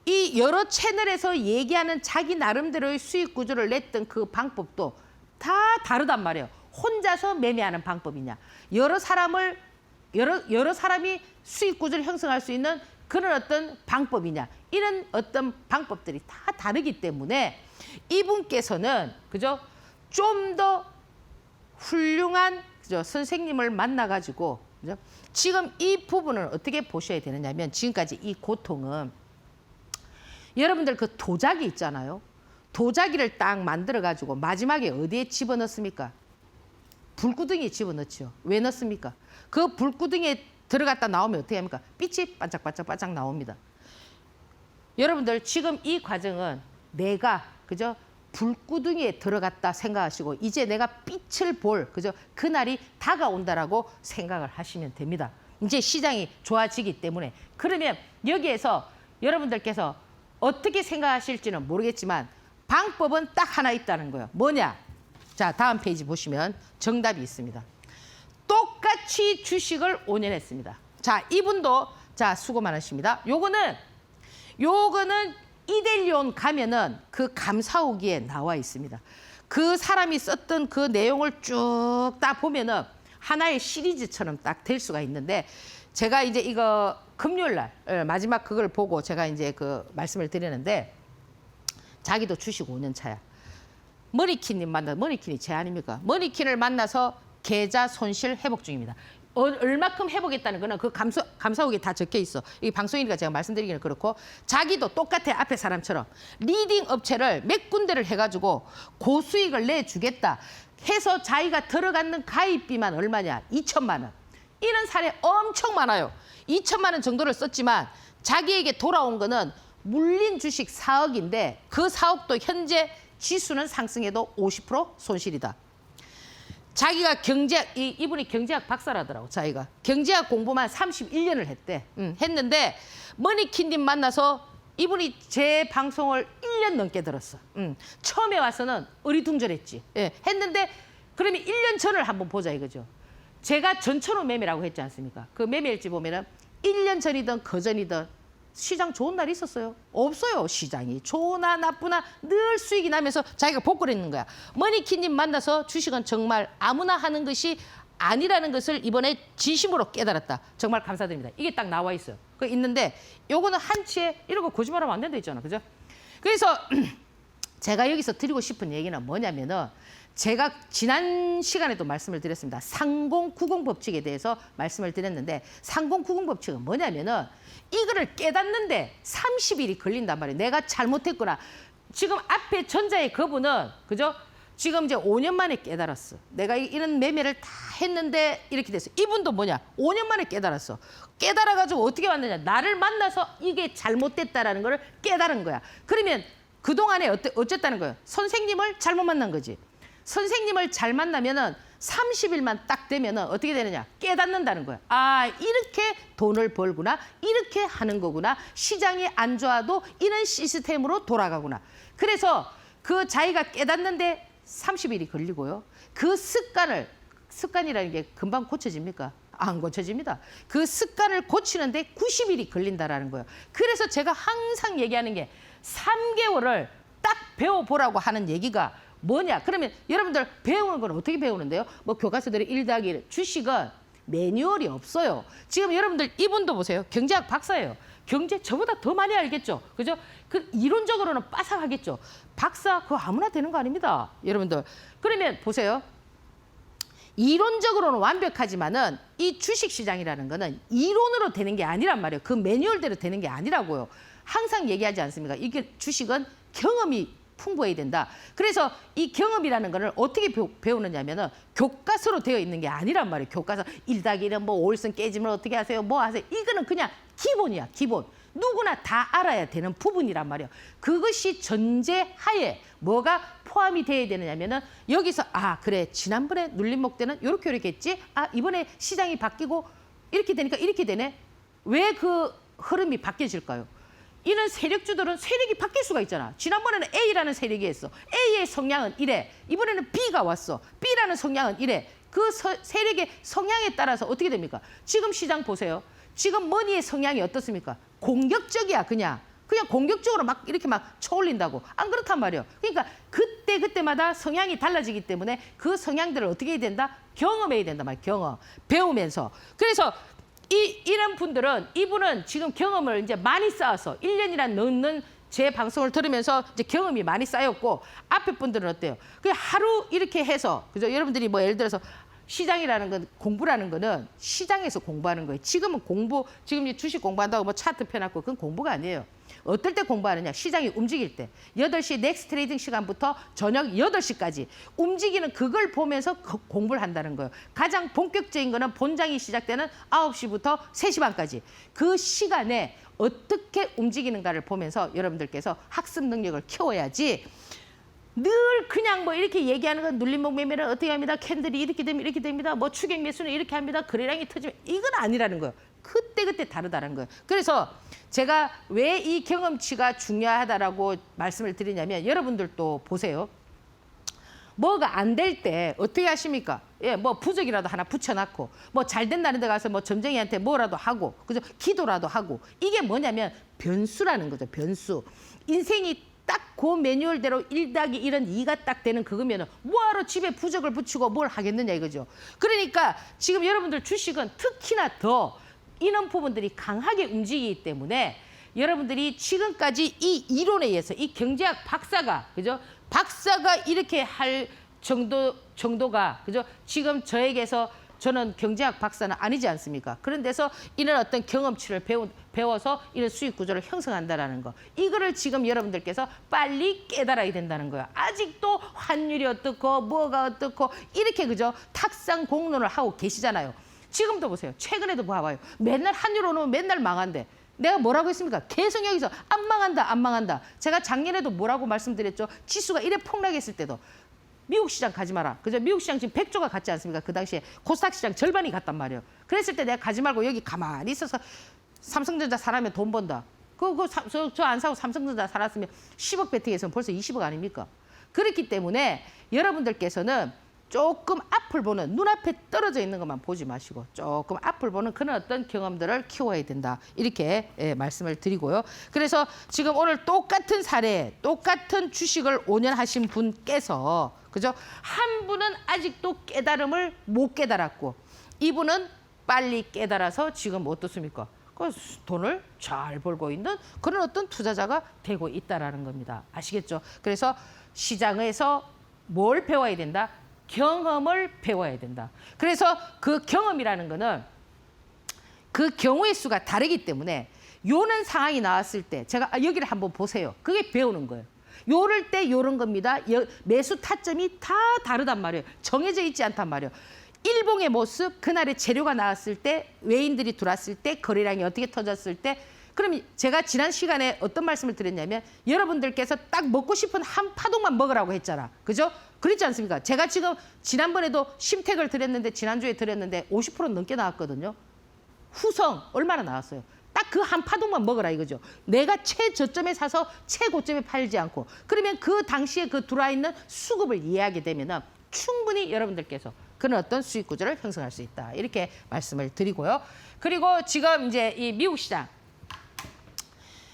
이 여러 채널에서 얘기하는 자기 나름대로의 수익 구조를 냈던 그 방법도 다 다르단 말이에요. 혼자서 매매하는 방법이냐. 여러 사람이 수익 구조를 형성할 수 있는 그런 어떤 방법이냐, 이런 어떤 방법들이 다 다르기 때문에 이분께서는 그죠? 좀 더 훌륭한 그죠? 선생님을 만나가지고 그죠? 지금 이 부분을 어떻게 보셔야 되느냐면 지금까지 이 고통은 여러분들 그 도자기 있잖아요. 도자기를 딱 만들어가지고 마지막에 어디에 집어넣습니까? 불구덩이에 집어넣죠. 왜 넣습니까? 그 불구덩이에 들어갔다 나오면 어떻게 합니까? 빛이 반짝반짝반짝 나옵니다. 여러분들 지금 이 과정은 내가 그죠? 불구덩이에 들어갔다 생각하시고 이제 내가 빛을 볼 그죠? 그날이 다가온다라고 생각을 하시면 됩니다. 이제 시장이 좋아지기 때문에. 그러면 여기에서 여러분들께서 어떻게 생각하실지는 모르겠지만 방법은 딱 하나 있다는 거예요. 뭐냐? 자, 다음 페이지 보시면 정답이 있습니다. 똑같이 주식을 5년 했습니다. 자, 이분도 자, 수고 많으십니다. 요거는 이델리온 가면은 그 감사오기에 나와 있습니다. 그 사람이 썼던 그 내용을 쭉 다 보면은 하나의 시리즈처럼 딱 될 수가 있는데 제가 이제 이거 금요일 날 마지막 그걸 보고 제가 이제 그 말씀을 드리는데 자기도 주식 5년 차야. 머니킨님 머니킨이 제 아닙니까? 머니킨을 만나서 계좌 손실 회복 중입니다. 얼마큼 회복했다는 거는 그 감사옥에 다 적혀 있어. 이 방송이니까 제가 말씀드리기는 그렇고 자기도 똑같아. 앞에 사람처럼 리딩 업체를 몇 군데를 해가지고 고수익을 내주겠다 해서 자기가 들어가는 가입비만 얼마냐? 2천만 원. 이런 사례 엄청 많아요. 2천만 원 정도를 썼지만 자기에게 돌아온 거는 물린 주식 4억인데 그 4억도 현재 지수는 상승해도 50% 손실이다. 자기가 경제학, 이분이 경제학 박사라더라고, 자기가. 경제학 공부만 31년을 했대. 했는데, 머니킨님 만나서 이분이 제 방송을 1년 넘게 들었어. 처음에 와서는 어리둥절했지. 예, 했는데, 그러면 1년 전을 한번 보자 이거죠. 제가 전천후 매매라고 했지 않습니까? 그 매매일지 보면은 1년 전이든 그전이든 시장 좋은 날이 있었어요? 없어요. 시장이 좋으나 나쁘나 늘 수익이 나면서 자기가 복구를 했는 거야. 머니키님 만나서 주식은 정말 아무나 하는 것이 아니라는 것을 이번에 진심으로 깨달았다. 정말 감사드립니다. 이게 딱 나와 있어요. 그 있는데 요거는 한치에 이런 거 거짓말하면 안 된다 있잖아. 그죠? 그래서 제가 여기서 드리고 싶은 얘기는 뭐냐면은 제가 지난 시간에도 말씀을 드렸습니다. 상공구공 법칙에 대해서 말씀을 드렸는데 상공구공 법칙은 뭐냐면은 이거를 깨닫는데 30일이 걸린단 말이에요. 내가 잘못했구나. 지금 앞에 전자의 그분은 그죠? 지금 이제 5년 만에 깨달았어. 내가 이런 매매를 다 했는데 이렇게 됐어. 이분도 뭐냐? 5년 만에 깨달았어. 깨달아가지고 어떻게 왔느냐? 나를 만나서 이게 잘못됐다라는 걸 깨달은 거야. 그러면 그동안에 어쨌다는 거예요? 선생님을 잘못 만난 거지. 선생님을 잘 만나면은 30일만 딱 되면은 어떻게 되느냐? 깨닫는다는 거야. 아, 이렇게 돈을 벌구나. 이렇게 하는 거구나. 시장이 안 좋아도 이런 시스템으로 돌아가구나. 그래서 그 자기가 깨닫는데 30일이 걸리고요. 그 습관이라는 게 금방 고쳐집니까? 안 고쳐집니다. 그 습관을 고치는데 90일이 걸린다라는 거예요. 그래서 제가 항상 얘기하는 게 3개월을 딱 배워보라고 하는 얘기가 뭐냐? 그러면 여러분들 배우는 건 어떻게 배우는데요? 뭐 교과서들이 1+1 주식은 매뉴얼이 없어요. 지금 여러분들 이분도 보세요. 경제학 박사예요. 경제 저보다 더 많이 알겠죠. 그죠? 그 이론적으로는 빠삭하겠죠. 박사 그거 아무나 되는 거 아닙니다. 여러분들. 그러면 보세요. 이론적으로는 완벽하지만은 이 주식 시장이라는 거는 이론으로 되는 게 아니란 말이에요. 그 매뉴얼대로 되는 게 아니라고요. 항상 얘기하지 않습니까? 이게 주식은 경험이 풍부해야 된다. 그래서 이 경험이라는 거를 어떻게 배우느냐면은 교과서로 되어 있는 게 아니란 말이에요. 교과서 1+1은 뭐 5일선 깨지면 어떻게 하세요? 뭐 하세요? 이거는 그냥 기본이야, 기본. 누구나 다 알아야 되는 부분이란 말이에요. 그것이 전제하에 뭐가 포함이 돼야 되느냐면은 여기서 아, 그래. 지난번에 눌림목 때는 요렇게 했지. 아, 이번에 시장이 바뀌고 이렇게 되니까 이렇게 되네. 왜 그 흐름이 바뀌어질까요? 이런 세력주들은 세력이 바뀔 수가 있잖아. 지난번에는 A라는 세력이 했어. A의 성향은 이래. 이번에는 B가 왔어. B라는 성향은 이래. 그 세력의 성향에 따라서 어떻게 됩니까? 지금 시장 보세요. 지금 머니의 성향이 어떻습니까? 공격적이야, 그냥. 그냥 공격적으로 막 이렇게 막 쳐올린다고. 안 그렇단 말이에요. 그러니까 그때마다 성향이 달라지기 때문에 그 성향들을 어떻게 해야 된다? 경험해야 된단 말이에요. 경험. 배우면서. 그래서 이런 분들은 이분은 지금 경험을 이제 많이 쌓아서 1년이나 넘는 제 방송을 들으면서 이제 경험이 많이 쌓였고 앞에 분들은 어때요? 그냥 하루 이렇게 해서 그죠? 여러분들이 뭐 예를 들어서 시장이라는 건 공부라는 거는 시장에서 공부하는 거예요. 지금은 지금 이 주식 공부한다고 뭐 차트 펴놨고 그건 공부가 아니에요. 어떨 때 공부하느냐? 시장이 움직일 때. 8시 넥스트 트레이딩 시간부터 저녁 8시까지 움직이는 그걸 보면서 공부를 한다는 거예요. 가장 본격적인 거는 본장이 시작되는 9시부터 3시 반까지. 그 시간에 어떻게 움직이는가를 보면서 여러분들께서 학습 능력을 키워야지 늘 그냥 뭐 이렇게 얘기하는 건 눌림목 매매를 어떻게 합니다. 캔들이 이렇게 되면 이렇게 됩니다. 뭐 추격 매수는 이렇게 합니다. 거래량이 터지면 이건 아니라는 거예요. 그때그때 다르다는 거예요. 그래서 제가 왜 이 경험치가 중요하다라고 말씀을 드리냐면 여러분들도 보세요. 뭐가 안 될 때 어떻게 하십니까? 예, 뭐 부적이라도 하나 붙여놨고 뭐 잘 된다는 데 가서 뭐 점쟁이한테 뭐라도 하고 그죠? 기도라도 하고 이게 뭐냐면 변수라는 거죠. 변수. 인생이 딱 그 매뉴얼대로 1+1은 2가 딱 되는 그거면은 뭐하러 집에 부적을 붙이고 뭘 하겠느냐 이거죠. 그러니까 지금 여러분들 주식은 특히나 더 이런 부분들이 강하게 움직이기 때문에 여러분들이 지금까지 이 이론에 의해서 이 경제학 박사가 그죠? 박사가 이렇게 할 정도가 그죠? 지금 저에게서 저는 경제학 박사는 아니지 않습니까? 그런 데서 이런 어떤 경험치를 배워서 이런 수익 구조를 형성한다라는 거. 이거를 지금 여러분들께서 빨리 깨달아야 된다는 거예요. 아직도 환율이 어떻고 뭐가 어떻고 이렇게 그죠? 탁상 공론을 하고 계시잖아요. 지금도 보세요. 최근에도 봐봐요. 맨날 환율 오르면 맨날 망한대. 내가 뭐라고 했습니까? 계속 여기서 안 망한다, 안 망한다. 제가 작년에도 뭐라고 말씀드렸죠? 지수가 이래 폭락했을 때도 미국 시장 가지 마라. 그죠? 미국 시장 지금 100조가 갔지 않습니까? 그 당시에 코스닥 시장 절반이 갔단 말이에요. 그랬을 때 내가 가지 말고 여기 가만히 있어서 삼성전자 사라면 돈 번다. 저 안 사고 삼성전자 살았으면 10억 베팅했으면 벌써 20억 아닙니까? 그렇기 때문에 여러분들께서는 조금 앞을 보는 눈앞에 떨어져 있는 것만 보지 마시고 조금 앞을 보는 그런 어떤 경험들을 키워야 된다. 이렇게 말씀을 드리고요. 그래서 지금 오늘 똑같은 사례, 똑같은 주식을 5년 하신 분께서 그죠? 한 분은 아직도 깨달음을 못 깨달았고 이분은 빨리 깨달아서 지금 어떻습니까? 그 돈을 잘 벌고 있는 그런 어떤 투자자가 되고 있다라는 겁니다. 아시겠죠? 그래서 시장에서 뭘 배워야 된다? 경험을 배워야 된다. 그래서 그 경험이라는 거는 그 경우의 수가 다르기 때문에 요런 상황이 나왔을 때 제가 여기를 한번 보세요. 그게 배우는 거예요. 요럴 때 요런 겁니다. 매수 타점이 다 다르단 말이에요. 정해져 있지 않단 말이에요. 일봉의 모습, 그날의 재료가 나왔을 때, 외인들이 들어왔을 때, 거래량이 어떻게 터졌을 때 그럼 제가 지난 시간에 어떤 말씀을 드렸냐면 여러분들께서 딱 먹고 싶은 한 파동만 먹으라고 했잖아. 그죠? 그렇지 않습니까? 제가 지금 지난번에도 심택을 드렸는데 지난주에 드렸는데 50% 넘게 나왔거든요. 후성 얼마나 나왔어요? 딱 그 한 파동만 먹으라 이거죠. 내가 최저점에 사서 최고점에 팔지 않고 그러면 그 당시에 그 들어와 있는 수급을 이해하게 되면은 충분히 여러분들께서 그런 어떤 수익 구조를 형성할 수 있다. 이렇게 말씀을 드리고요. 그리고 지금 이제 이 미국 시장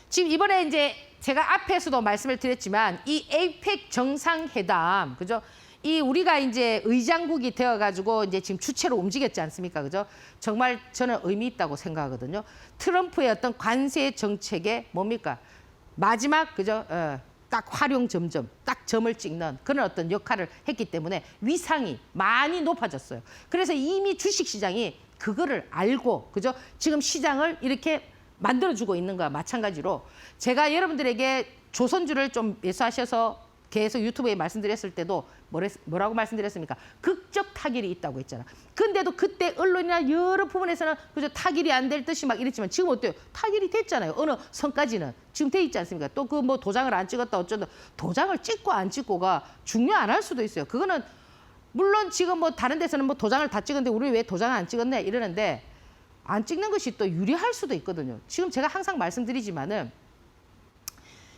지금 이번에 이제 제가 앞에서도 말씀을 드렸지만 이 에이펙 정상회담 그죠? 이 우리가 이제 의장국이 되어가지고 이제 지금 주체로 움직였지 않습니까? 그죠? 정말 저는 의미 있다고 생각하거든요. 트럼프의 어떤 관세 정책에 뭡니까? 마지막 그죠? 딱 활용 점점 딱 점을 찍는 그런 어떤 역할을 했기 때문에 위상이 많이 높아졌어요. 그래서 이미 주식시장이 그거를 알고 그죠? 지금 시장을 이렇게 만들어주고 있는 거와 마찬가지로 제가 여러분들에게 조선주를 좀 매수하셔서 계속 유튜브에 말씀드렸을 때도 뭐라고 말씀드렸습니까? 극적 타결이 있다고 했잖아. 근데도 그때 언론이나 여러 부분에서는 그저 타결이 안 될 듯이 막 이랬지만 지금 어때요? 타결이 됐잖아요. 어느 선까지는 지금 돼 있지 않습니까? 또 그 뭐 도장을 안 찍었다 어쩐다. 도장을 찍고 안 찍고가 중요 안 할 수도 있어요. 그거는 물론 지금 뭐 다른 데서는 뭐 도장을 다 찍었는데 우리 왜 도장을 안 찍었냐 이러는데 안 찍는 것이 또 유리할 수도 있거든요. 지금 제가 항상 말씀드리지만은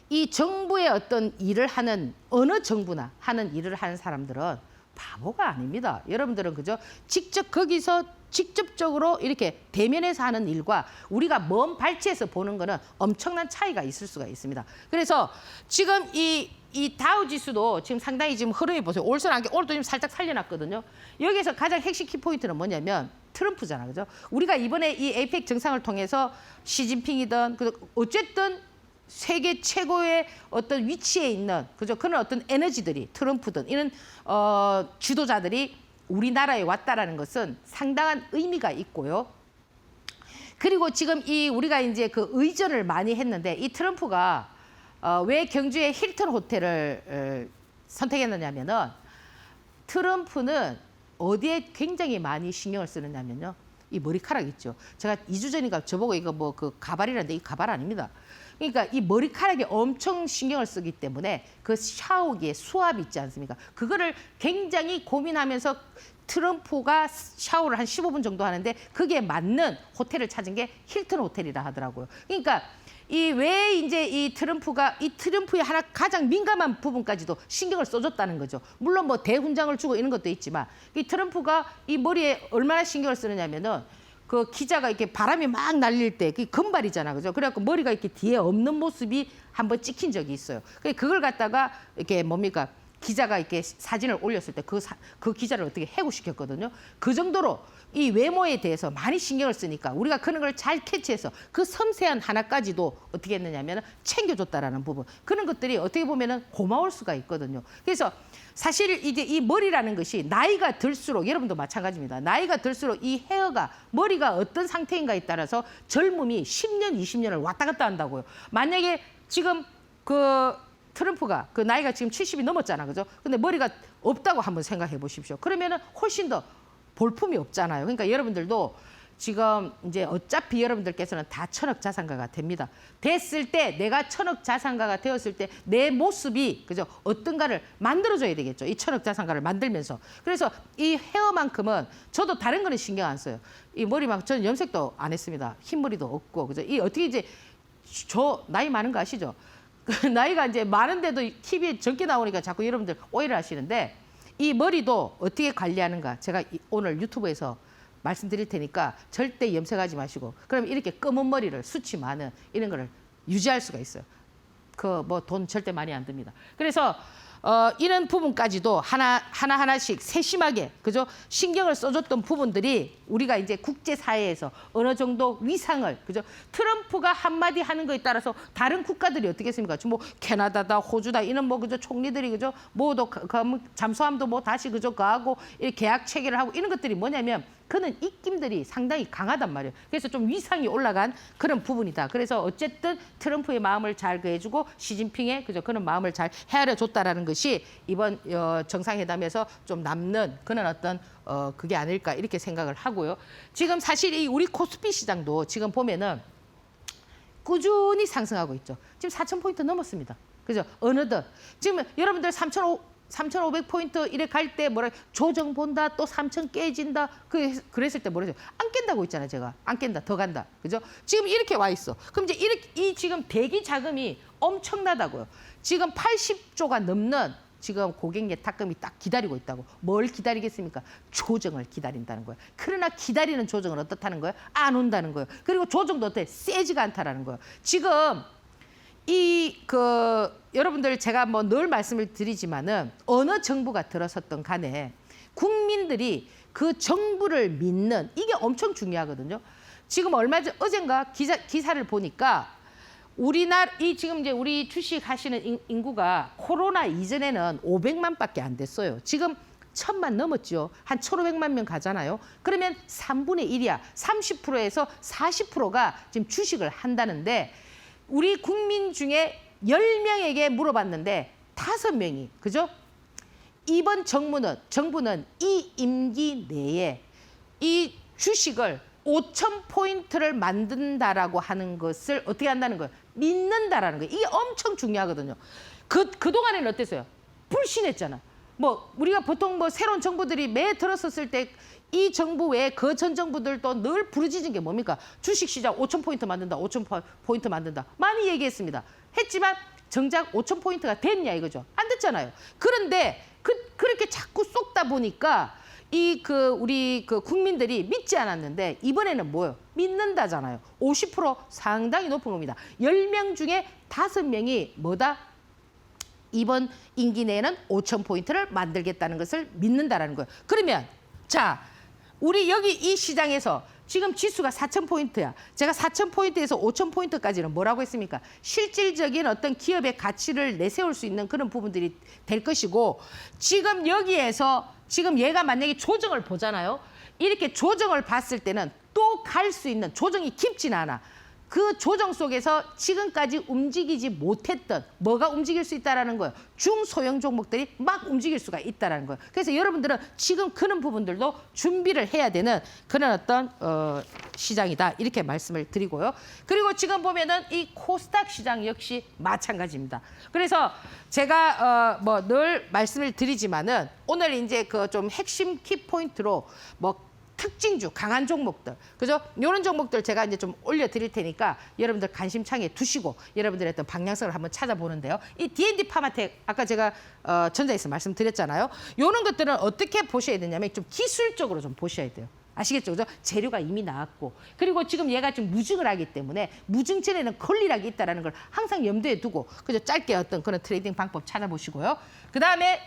이 정부의 어떤 일을 하는 어느 정부나 하는 일을 하는 사람들은 바보가 아닙니다. 여러분들은 그죠? 직접 거기서 직접적으로 이렇게 대면에서 하는 일과 우리가 먼 발치에서 보는 거는 엄청난 차이가 있을 수가 있습니다. 그래서 지금 이 다우 지수도 지금 상당히 지금 흐름이 보세요. 올선 안개 오늘도 지금 살짝 살려놨거든요. 여기서 가장 핵심 키포인트는 뭐냐면 트럼프잖아, 그죠? 우리가 이번에 이 에이펙 정상을 통해서 시진핑이든 어쨌든 세계 최고의 어떤 위치에 있는 그죠? 그런 어떤 에너지들이 트럼프든 이런 지도자들이 우리나라에 왔다라는 것은 상당한 의미가 있고요. 그리고 지금 이 우리가 이제 그 의전을 많이 했는데 이 트럼프가 왜 경주의 힐튼 호텔을 선택했느냐면은 트럼프는 어디에 굉장히 많이 신경을 쓰느냐면요. 이 머리카락 있죠. 제가 2주 전인가 저보고 이거 뭐 그 가발이라는데 이 가발 아닙니다. 그러니까 이 머리카락에 엄청 신경을 쓰기 때문에 그 샤워기에 수압이 있지 않습니까? 그거를 굉장히 고민하면서 트럼프가 샤워를 한 15분 정도 하는데 그게 맞는 호텔을 찾은 게 힐튼 호텔이라 하더라고요. 그러니까 이 왜 이제 이 트럼프의 하나 가장 민감한 부분까지도 신경을 써줬다는 거죠. 물론 뭐 대훈장을 주고 이런 것도 있지만 이 트럼프가 이 머리에 얼마나 신경을 쓰느냐면은 그 기자가 이렇게 바람이 막 날릴 때 그게 금발이잖아, 그죠? 그래갖고 머리가 이렇게 뒤에 없는 모습이 한번 찍힌 적이 있어요. 그걸 갖다가 이렇게 뭡니까? 기자가 이렇게 사진을 올렸을 때 그 기자를 어떻게 해고시켰거든요. 그 정도로 이 외모에 대해서 많이 신경을 쓰니까 우리가 그런 걸 잘 캐치해서 그 섬세한 하나까지도 어떻게 했느냐면 챙겨줬다라는 부분. 그런 것들이 어떻게 보면은 고마울 수가 있거든요. 그래서 사실 이제 이 머리라는 것이 나이가 들수록 여러분도 마찬가지입니다. 나이가 들수록 이 헤어가 머리가 어떤 상태인가에 따라서 젊음이 10년, 20년을 왔다 갔다 한다고요. 만약에 지금 그 트럼프가 그 나이가 지금 70이 넘었잖아, 그죠? 근데 머리가 없다고 한번 생각해 보십시오. 그러면은 훨씬 더 볼품이 없잖아요. 그러니까 여러분들도 지금 이제 어차피 여러분들께서는 다 천억 자산가가 됩니다. 됐을 때 내가 천억 자산가가 되었을 때 내 모습이 그죠? 어떤가를 만들어줘야 되겠죠. 이 천억 자산가를 만들면서. 그래서 이 헤어만큼은 저도 다른 거는 신경 안 써요. 이 머리만 저는 염색도 안 했습니다. 흰머리도 없고 그죠? 이 어떻게 이제 저 나이 많은 거 아시죠? 나이가 이제 많은데도 TV에 적게 나오니까 자꾸 여러분들 오해를 하시는데 이 머리도 어떻게 관리하는가 제가 오늘 유튜브에서 말씀드릴 테니까 절대 염색하지 마시고 그럼 이렇게 검은 머리를 수치 많은 이런 거를 유지할 수가 있어요. 그 뭐 돈 절대 많이 안 듭니다. 그래서 이런 부분까지도 하나씩 세심하게 그죠 신경을 써줬던 부분들이 우리가 이제 국제 사회에서 어느 정도 위상을 그죠 트럼프가 한마디 하는 거에 따라서 다른 국가들이 어떻게 했습니까? 뭐 캐나다다 호주다 이런 뭐 그죠 총리들이 그죠 뭐도 잠수함도 뭐 다시 그죠 가하고 계약 체결을 하고 이런 것들이 뭐냐면 그는 입김들이 상당히 강하단 말이에요. 그래서 좀 위상이 올라간 그런 부분이다. 그래서 어쨌든 트럼프의 마음을 잘 해주고 시진핑의 그죠 그런 마음을 잘 헤아려줬다라는 것이 이번 정상회담에서 좀 남는 그런 어떤 그게 아닐까 이렇게 생각을 하고요. 지금 사실 이 우리 코스피 시장도 지금 보면은 꾸준히 상승하고 있죠. 지금 4,000포인트 넘었습니다. 그죠? 어느덧 지금 여러분들 3,500포인트 이래 갈 때 뭐라 조정 본다 또 3,000 깨진다 그랬을 때 뭐라죠? 안 깬다고 있잖아요. 제가 안 깬다 더 간다 그죠? 지금 이렇게 와 있어. 그럼 이제 이렇게 이 지금 대기 자금이 엄청나다고요. 지금 80조가 넘는 지금 고객 예탁금이 딱 기다리고 있다고. 뭘 기다리겠습니까? 조정을 기다린다는 거예요. 그러나 기다리는 조정은 어떻다는 거예요? 안 온다는 거예요. 그리고 조정도 어때? 세지가 않다라는 거예요. 지금 여러분들 제가 뭐 늘 말씀을 드리지만은 어느 정부가 들어섰던 간에 국민들이 그 정부를 믿는 이게 엄청 중요하거든요. 지금 어젠가 기사를 보니까 지금 이제 우리 주식 하시는 인구가 코로나 이전에는 500만밖에 안 됐어요. 지금 1,000만 넘었죠. 한 1,500만 명 가잖아요. 그러면 3분의 1이야. 30%에서 40%가 지금 주식을 한다는데 우리 국민 중에 10명에게 물어봤는데 5명이 그죠? 이번 정부는 이 임기 내에 이 주식을 5,000포인트를 만든다라고 하는 것을 어떻게 한다는 거예요? 믿는다라는 거예요. 이게 엄청 중요하거든요. 그동안에는 어땠어요? 불신했잖아. 뭐 우리가 보통 뭐 새로운 정부들이 매 들었었을 때 이 정부 외에 그 전 정부들도 늘 부르짖은 게 뭡니까? 주식시장 5,000포인트 만든다. 5,000포인트 만든다. 많이 얘기했습니다. 했지만 정작 5,000포인트가 됐냐 이거죠. 안 됐잖아요. 그런데 그렇게 자꾸 쏟다 보니까 우리 국민들이 믿지 않았는데 이번에는 뭐예요? 믿는다잖아요. 50% 상당히 높은 겁니다. 10명 중에 5명이 뭐다? 이번 임기 내에는 5,000포인트를 만들겠다는 것을 믿는다라는 거예요. 그러면 자, 우리 여기 이 시장에서 지금 지수가 4,000포인트야. 제가 4,000포인트에서 5,000포인트까지는 뭐라고 했습니까? 실질적인 어떤 기업의 가치를 내세울 수 있는 그런 부분들이 될 것이고, 지금 여기에서 지금 얘가 만약에 조정을 보잖아요. 이렇게 조정을 봤을 때는 또 갈 수 있는, 조정이 깊지는 않아. 그 조정 속에서 지금까지 움직이지 못했던 뭐가 움직일 수 있다는 거예요. 중소형 종목들이 막 움직일 수가 있다는 거예요. 그래서 여러분들은 지금 그런 부분들도 준비를 해야 되는 그런 어떤 시장이다. 이렇게 말씀을 드리고요. 그리고 지금 보면은 이 코스닥 시장 역시 마찬가지입니다. 그래서 제가 뭐 늘 말씀을 드리지만은 오늘 이제 그 좀 핵심 키포인트로 뭐 특징주, 강한 종목들, 그죠? 이런 종목들 제가 이제 좀 올려드릴 테니까 여러분들 관심창에 두시고 여러분들의 어떤 방향성을 한번 찾아보는데요. 이 D&D 파마텍, 아까 제가 전자에서 말씀드렸잖아요. 이런 것들은 어떻게 보셔야 되냐면 좀 기술적으로 좀 보셔야 돼요. 아시겠죠? 그죠? 재료가 이미 나왔고, 그리고 지금 얘가 좀 무증을 하기 때문에 무증 전에는 권리락이 있다는 걸 항상 염두에 두고, 그죠? 짧게 어떤 그런 트레이딩 방법 찾아보시고요. 그 다음에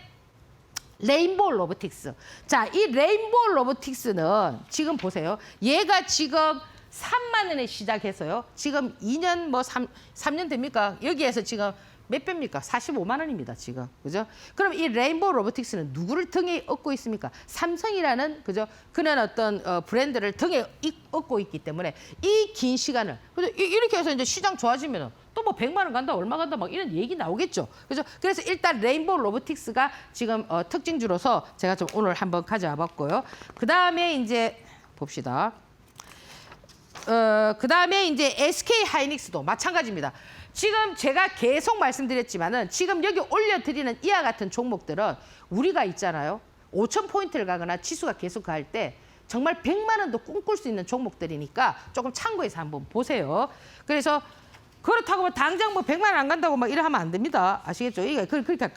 레인보우 로보틱스. 자, 이 레인보우 로보틱스는 지금 보세요. 얘가 지금 3만 원에 시작해서요. 지금 2년 뭐 3년 됩니까? 여기에서 지금 몇 배입니까? 45만 원입니다, 지금. 그죠? 그럼 이 레인보우 로보틱스는 누구를 등에 업고 있습니까? 삼성이라는, 그죠? 그런 어떤 브랜드를 등에 업고 있기 때문에 이 긴 시간을, 그죠? 이렇게 해서 이제 시장 좋아지면은 또 뭐 100만 원 간다, 얼마 간다, 막 이런 얘기 나오겠죠. 그죠? 그래서 일단 레인보우 로보틱스가 지금 특징주로서 제가 좀 오늘 한번 가져와 봤고요. 그 다음에 이제 봅시다. 그 다음에 이제 SK 하이닉스도 마찬가지입니다. 지금 제가 계속 말씀드렸지만은 지금 여기 올려드리는 이와 같은 종목들은 우리가 있잖아요. 5,000포인트를 가거나 지수가 계속 갈 때 정말 100만 원도 꿈꿀 수 있는 종목들이니까 조금 참고해서 한번 보세요. 그래서 그렇다고 뭐 당장 뭐 100만 원 안 간다고 막 이래 하면 안 됩니다. 아시겠죠? 이게 그러니까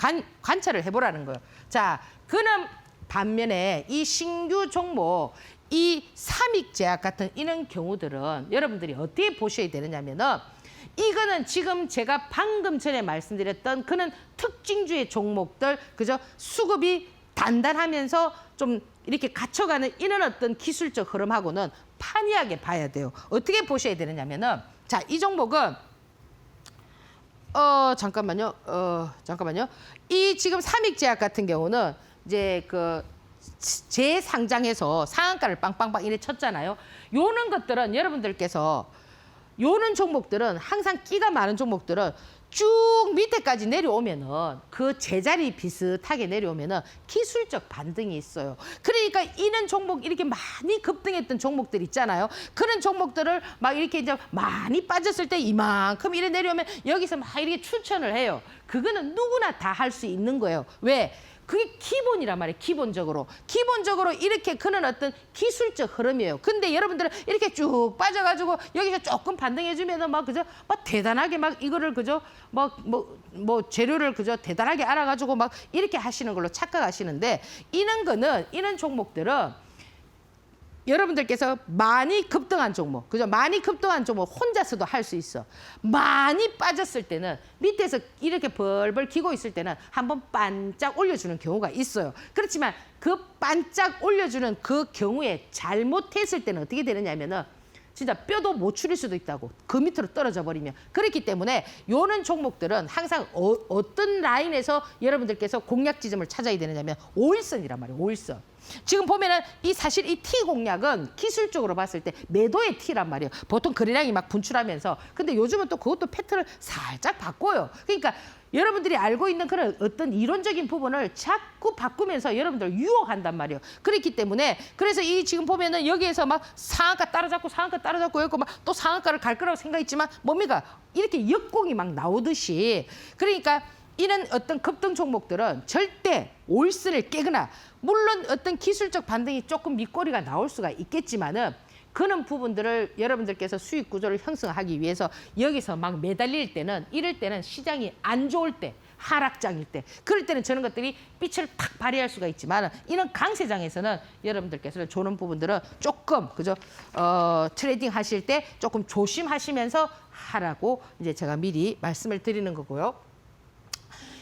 관찰을 해보라는 거예요. 자, 그는 반면에 이 신규 종목, 이 삼익제약 같은 이런 경우들은 여러분들이 어떻게 보셔야 되느냐면은 이거는 지금 제가 방금 전에 말씀드렸던 그런 특징주의 종목들, 그죠? 수급이 단단하면서 좀 이렇게 갇혀가는 이런 어떤 기술적 흐름하고는 판이하게 봐야 돼요. 어떻게 보셔야 되느냐면은, 자, 이 종목은 잠깐만요. 이 지금 삼익제약 같은 경우는 이제 그 재상장해서 상한가를 빵빵빵 이래 쳤잖아요. 요런 것들은 여러분들께서 요런 종목들은 항상 끼가 많은 종목들은 쭉 밑에까지 내려오면은 그 제자리 비슷하게 내려오면은 기술적 반등이 있어요. 그러니까 이런 종목 이렇게 많이 급등했던 종목들 있잖아요. 그런 종목들을 막 이렇게 이제 많이 빠졌을 때 이만큼 이래 내려오면 여기서 막 이렇게 추천을 해요. 그거는 누구나 다 할 수 있는 거예요. 왜? 그게 기본이란 말이에요. 기본적으로 이렇게 그런 어떤 기술적 흐름이에요. 근데 여러분들은 이렇게 쭉 빠져가지고 여기서 조금 반등해주면은 막 그죠? 막 대단하게 막 이거를 그죠? 뭐 재료를 그죠? 대단하게 알아가지고 막 이렇게 하시는 걸로 착각하시는데, 이런 종목들은 여러분들께서 많이 급등한 종목, 그죠? 많이 급등한 종목 혼자서도 할 수 있어. 많이 빠졌을 때는 밑에서 이렇게 벌벌 기고 있을 때는 한번 반짝 올려주는 경우가 있어요. 그렇지만 그 반짝 올려주는 그 경우에 잘못했을 때는 어떻게 되느냐면은 진짜 뼈도 못 추릴 수도 있다고. 그 밑으로 떨어져 버리면. 그렇기 때문에 요런 종목들은 항상 어떤 라인에서 여러분들께서 공략 지점을 찾아야 되느냐면 5일선이란 말이에요. 5일선. 지금 보면은 사실 이 T 공략은 기술적으로 봤을 때 매도의 T란 말이에요. 보통 거래량이 막 분출하면서. 근데 요즘은 또 그것도 패턴을 살짝 바꿔요. 그러니까 여러분들이 알고 있는 그런 어떤 이론적인 부분을 자꾸 바꾸면서 여러분들 유혹한단 말이에요. 그렇기 때문에 그래서 이 지금 보면은 여기에서 막 상한가 따라잡고 했고 막 또 상한가를 갈 거라고 생각했지만 뭡니까? 이렇게 역공이 막 나오듯이. 그러니까 이런 어떤 급등 종목들은 절대 올선을 깨거나, 물론 어떤 기술적 반등이 조금 밑꼬리가 나올 수가 있겠지만은 그런 부분들을 여러분들께서 수익 구조를 형성하기 위해서 여기서 막 매달릴 때는, 이럴 때는 시장이 안 좋을 때, 하락장일 때. 그럴 때는 저런 것들이 빛을 탁 발휘할 수가 있지만 이런 강세장에서는 여러분들께서는 조는 부분들은 조금 그죠? 트레이딩 하실 때 조금 조심하시면서 하라고 이제 제가 미리 말씀을 드리는 거고요.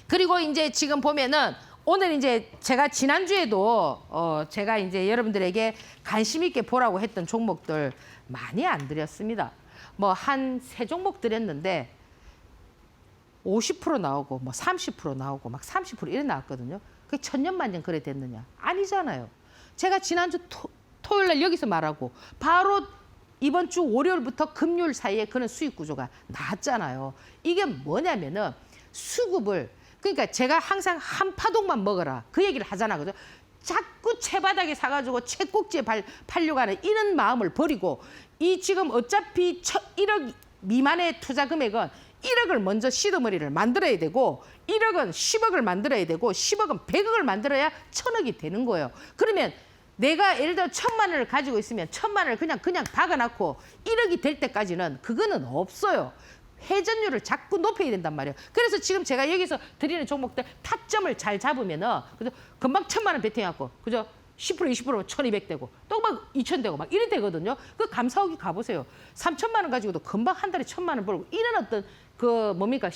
그리고 이제 지금 보면은 오늘 이제 제가 지난주에도 제가 이제 여러분들에게 관심 있게 보라고 했던 종목들 많이 안 드렸습니다. 뭐 한 3종목 드렸는데 50% 나오고 뭐 30% 나오고 막 30% 이래 나왔거든요. 그게 천년만년 그래 됐느냐? 아니잖아요. 제가 지난주 토요일 날 여기서 말하고 바로 이번 주 월요일부터 금요일 사이에 그런 수익 구조가 나왔잖아요. 이게 뭐냐면은 수급을 그러니까 제가 항상 한 파동만 먹어라 그 얘기를 하잖아, 그죠? 자꾸 채바닥에 사가지고 채꼭지에 팔려고 하는 이런 마음을 버리고 이 지금 어차피 1억 미만의 투자 금액은 1억을 먼저 시드머니를 만들어야 되고 1억은 10억을 만들어야 되고 10억은 100억을 만들어야 1000억이 되는 거예요. 그러면 내가 예를 들어 1000만 원을 가지고 있으면 1000만 원을 그냥 박아놓고 1억이 될 때까지는 그거는 없어요. 회전율을 자꾸 높여야 된단 말이에요. 그래서 지금 제가 여기서 드리는 종목들 타점을 잘 잡으면은 그죠? 금방 1000만 원 베팅하고 그죠? 10% 20% 1200 되고 또 막 2000 되고 막 이래 되거든요. 그 감사하기 가보세요. 3000만 원 가지고도 금방 한 달에 1000만 원 벌고 이런 어떤 그 뭡니까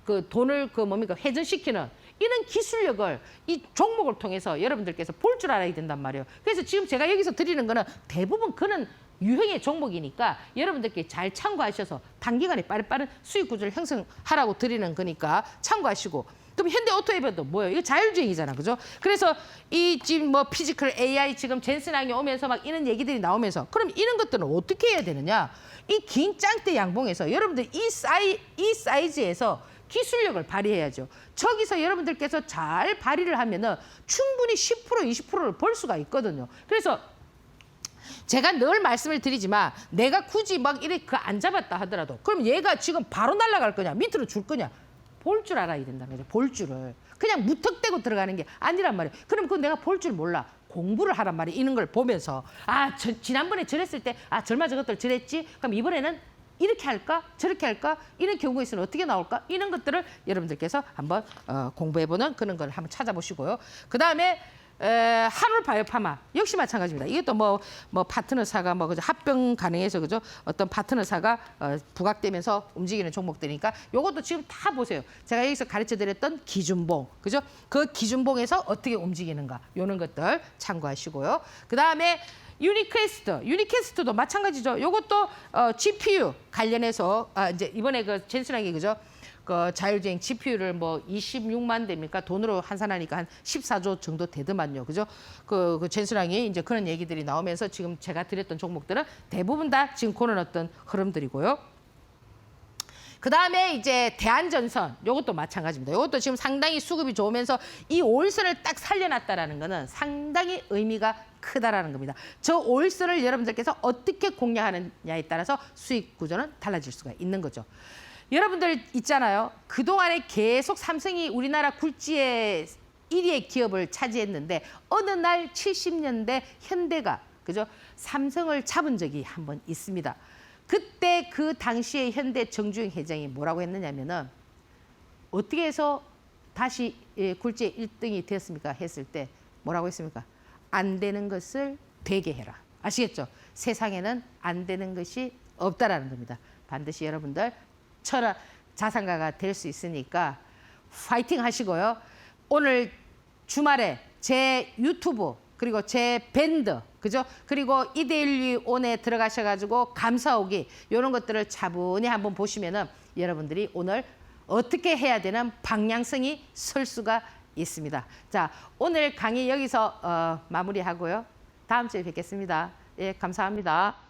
그 돈을 그 뭡니까 회전시키는 이런 기술력을 이 종목을 통해서 여러분들께서 볼 줄 알아야 된단 말이에요. 그래서 지금 제가 여기서 드리는 거는 대부분 그런 유형의 종목이니까 여러분들께 잘 참고하셔서 단기간에 빠른 수익 구조를 형성하라고 드리는 거니까 참고하시고. 그럼 현대오토에도 뭐예요? 이거 자율주행이잖아, 그죠? 그래서 이 지금 뭐 피지컬 AI 지금 젠슨항이 오면서 막 이런 얘기들이 나오면서 그럼 이런 것들은 어떻게 해야 되느냐? 이 긴 짱대 양봉에서 여러분들 이 사이즈에서 기술력을 발휘해야죠. 저기서 여러분들께서 잘 발휘를 하면은 충분히 10% 20%를 벌 수가 있거든요. 그래서 제가 늘 말씀을 드리지만 내가 굳이 막 이렇게 안 잡았다 하더라도 그럼 얘가 지금 바로 날아갈 거냐 밑으로 줄 거냐 볼 줄 알아야 된다는 거죠. 볼 줄을 그냥 무턱대고 들어가는 게 아니란 말이에요. 그럼 그건 내가 볼 줄 몰라. 공부를 하란 말이에요. 이런 걸 보면서 지난번에 저랬을 때 절마 저것들 저랬지. 그럼 이번에는 이렇게 할까 저렇게 할까 이런 경우가 있으면 어떻게 나올까 이런 것들을 여러분들께서 한번 공부해보는 그런 걸 한번 찾아보시고요. 그다음에 한올바이오파마 역시 마찬가지입니다. 이것도 뭐 파트너사가 뭐 그죠 합병 가능해서 그죠 어떤 파트너사가 부각되면서 움직이는 종목들이니까 요것도 지금 다 보세요. 제가 여기서 가르쳐드렸던 기준봉 그죠 그 기준봉에서 어떻게 움직이는가 요런 것들 참고하시고요. 그 다음에 유니캐스트도 마찬가지죠. 요것도 GPU 관련해서 이제 이번에 그 젠슨하게 그죠. 그 자율주행 GPU를 뭐 26만 대입니까? 돈으로 환산하니까 한 14조 정도 되더만요. 그죠? 그 젠슨항이 이제 그런 얘기들이 나오면서 지금 제가 드렸던 종목들은 대부분 다 지금 그런 어떤 흐름들이고요. 그 다음에 이제 대한전선 요것도 마찬가지입니다. 요것도 지금 상당히 수급이 좋으면서 이 오일선을 딱 살려놨다라는 거는 상당히 의미가 크다라는 겁니다. 저 오일선을 여러분들께서 어떻게 공략하느냐에 따라서 수익 구조는 달라질 수가 있는 거죠. 여러분들 있잖아요. 그동안에 계속 삼성이 우리나라 굴지의 1위의 기업을 차지했는데 어느 날 70년대 현대가 그죠? 삼성을 잡은 적이 한 번 있습니다. 그때 그 당시에 현대 정주행 회장이 뭐라고 했느냐면은 어떻게 해서 다시 굴지의 1등이 되었습니까? 했을 때 뭐라고 했습니까? 안 되는 것을 되게 해라. 아시겠죠? 세상에는 안 되는 것이 없다라는 겁니다. 반드시 여러분들 자산가가 될 수 있으니까 파이팅 하시고요. 오늘 주말에 제 유튜브 그리고 제 밴드 그죠? 그리고 이데일리 온에 들어가셔가지고 감사오기 이런 것들을 차분히 한번 보시면은 여러분들이 오늘 어떻게 해야 되는 방향성이 설 수가 있습니다. 자, 오늘 강의 여기서 마무리하고요. 다음 주에 뵙겠습니다. 예, 감사합니다.